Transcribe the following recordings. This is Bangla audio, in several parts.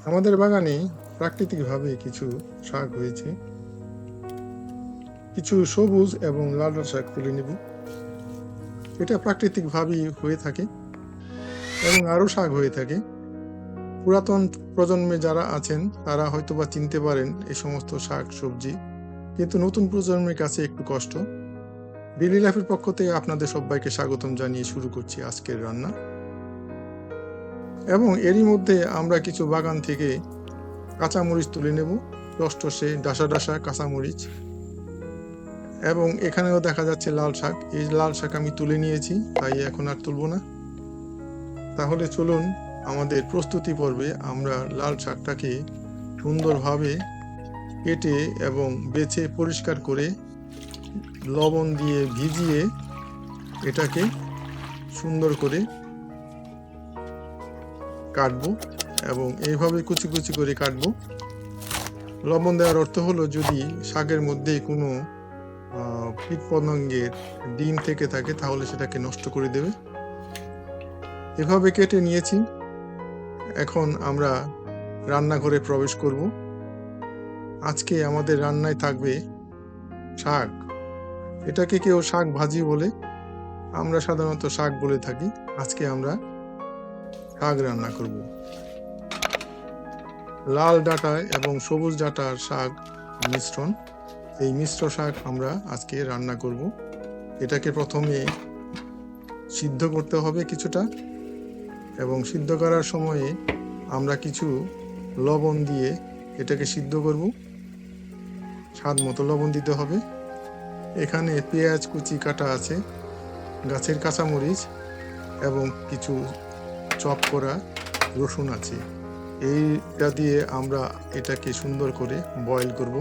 আমাদের বাগানে প্রাকৃতিকভাবে কিছু শাক হয়েছে, কিছু সবুজ এবং লাল শাক তুলে নেব। এটা প্রাকৃতিকভাবেই হয়ে থাকে এবং আরো শাক হয়ে থাকে। পুরাতন প্রজন্মে যারা আছেন তারা হয়তোবা চিনতে পারেন এই সমস্ত শাক সবজি, কিন্তু নতুন প্রজন্মের কাছে একটু কষ্ট। ডেইলি লাইফের পক্ষ থেকে আপনাদের সবাইকে স্বাগতম জানিয়ে শুরু করছি আজকের রান্না। এবং এরই মধ্যে আমরা কিছু বাগান থেকে কাঁচামরিচ তুলে নেব, টসটসে ডাসা ডাসা কাঁচামরিচ। এবং এখানেও দেখা যাচ্ছে লাল শাক। এই লাল শাক আমি তুলে নিয়েছি, তাই এখন আর তুলব না। তাহলে চলুন আমাদের প্রস্তুতি পর্বে আমরা লাল শাকটাকে সুন্দরভাবে কেটে এবং বেছে পরিষ্কার করে লবণ দিয়ে ভিজিয়ে এটাকে সুন্দর করে কাটবো এবং এইভাবে কুচি কুচি করে কাটবো। লবণ দেওয়ার অর্থ হলো যদি শাকের মধ্যে কোনো কীটপতঙ্গের ডিম থেকে থাকে তাহলে সেটাকে নষ্ট করে দেবে। এভাবে কেটে নিয়েছি। এখন আমরা রান্নাঘরে প্রবেশ করব। আজকে আমাদের রান্নায় থাকবে শাক। এটাকে কেউ শাক ভাজি বলে, আমরা সাধারণত শাক বলে থাকি। আজকে আমরা শাক রান্না করব। লাল ডাঁটা এবং সবুজ ডাঁটার শাক মিশ্রণ, এই মিশ্র শাক আমরা আজকে রান্না করব। এটাকে প্রথমে সিদ্ধ করতে হবে কিছুটা, এবং সিদ্ধ করার সময়ে আমরা কিছু লবণ দিয়ে এটাকে সিদ্ধ করব। স্বাদ মতো লবণ দিতে হবে। এখানে পেঁয়াজ কুচি কাটা আছে, গাছের কাঁচামরিচ এবং কিছু চপ করা রসুন আছে। এইটা দিয়ে আমরা এটাকে সুন্দর করে বয়েল করব।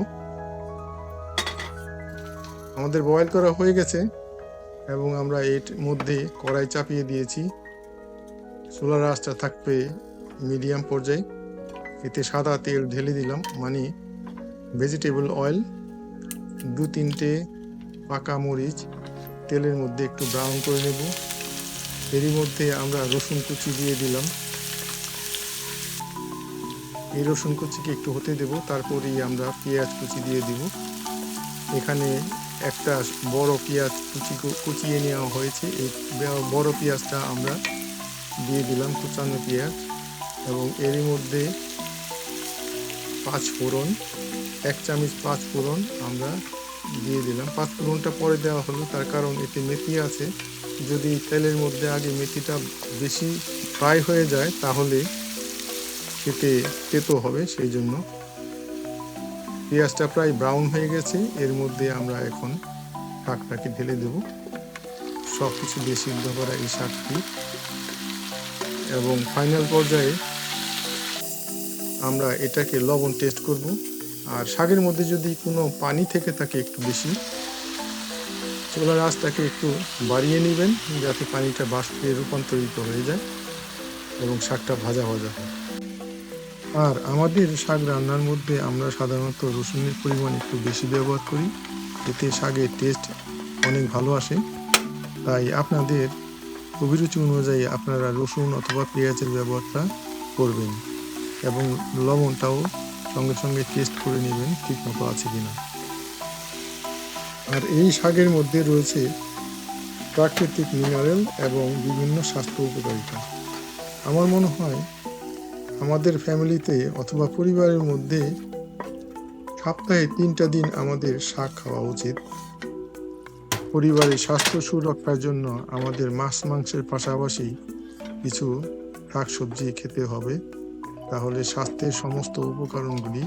আমাদের বয়েল করা হয়ে গেছে এবং আমরা এর মধ্যে কড়াই চাপিয়ে দিয়েছি। চুলার আঁচটা থাকবে মিডিয়াম পর্যায়ে। এতে সাদা তেল ঢেলে দিলাম, মানে ভেজিটেবল অয়েল। 2-3টে পাকা মরিচ তেলের মধ্যে একটু ব্রাউন করে নেব। এরই মধ্যে আমরা রসুন কুচি দিয়ে দিলাম। এই রসুন কুচিকে একটু হতে দেব, তারপরেই আমরা পেঁয়াজ কুচি দিয়ে দিব। এখানে একটা বড় পেঁয়াজ কুচিয়ে নেওয়া হয়েছে। এই বড় পেঁয়াজটা আমরা দিয়ে দিলাম, কুচানো পেঁয়াজ। এবং এরই মধ্যে 5 ফোড়ন, 1 চামচ 5 ফোড়ন আমরা দিয়ে দিলাম। 5 ফোড়নটা পরে দেওয়া হলো, তার কারণ এতে মেথি আছে। যদি তেলের মধ্যে আগে মেথিটা বেশি ফ্রাই হয়ে যায় তাহলে খেতে তেতো হবে, সেই জন্য। পেঁয়াজটা প্রায় ব্রাউন হয়ে গেছে। এর মধ্যে আমরা এখন শাকটাকে ঢেলে দেব। সব কিছু দিয়ে সিদ্ধ করা এই শাকটি। এবং ফাইনাল পর্যায়ে আমরা এটাকে লবণ টেস্ট করব। আর শাকের মধ্যে যদি কোনো পানি থেকে থাকে একটু বেশি, চুলার আঁচটাকে একটু বাড়িয়ে নেবেন যাতে পানিটা বাষ্পে রূপান্তরিত হয়ে যায় এবং শাকটা ভাজা ভাজা হয়। আর আমাদের শাক রান্নার মধ্যে আমরা সাধারণত রসুনের পরিমাণ একটু বেশি ব্যবহার করি, এতে শাকের টেস্ট অনেক ভালো আসে। তাই আপনাদের অভিরুচি অনুযায়ী আপনারা রসুন অথবা পেঁয়াজের ব্যবহারটা করবেন এবং লবণটাও সঙ্গে সঙ্গে টেস্ট করে নেবেন ঠিক মতো আছে কিনা। আর এই শাকের মধ্যে রয়েছে প্রাকৃতিক মিনারেল এবং বিভিন্ন স্বাস্থ্য উপকারিতা। আমার মনে হয় আমাদের ফ্যামিলিতে অথবা পরিবারের মধ্যে সপ্তাহে 3টা দিন আমাদের শাক খাওয়া উচিত। পরিবারের স্বাস্থ্য সুরক্ষার জন্য আমাদের মাছ মাংসের পাশাপাশি কিছু শাকসবজি খেতে হবে, তাহলে স্বাস্থ্যের সমস্ত উপকরণগুলি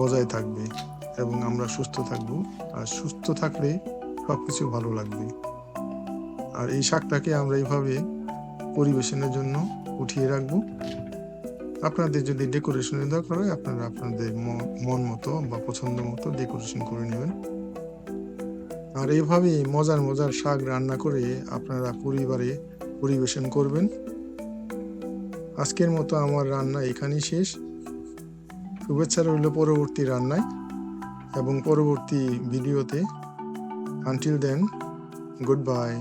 বজায় থাকবে এবং আমরা সুস্থ থাকব। আর সুস্থ থাকলে সব কিছু ভালো লাগবে। আর এই শাকটাকে আমরা এইভাবে পরিবেশনের জন্য উঠিয়ে রাখবো। আপনাদের যদি ডেকোরেশনের দরকার হয় আপনারা আপনাদের মন মতো বা পছন্দ মতো ডেকোরেশন করে নেবেন। আর এইভাবে মজার মজার শাক রান্না করে আপনারা পরিবারে পরিবেশন করবেন। আজকের মতো আমার রান্না এখানেই শেষ। শুভেচ্ছা রইল পরবর্তী রান্নায় এবং পরবর্তী ভিডিওতে। Until then, good bye.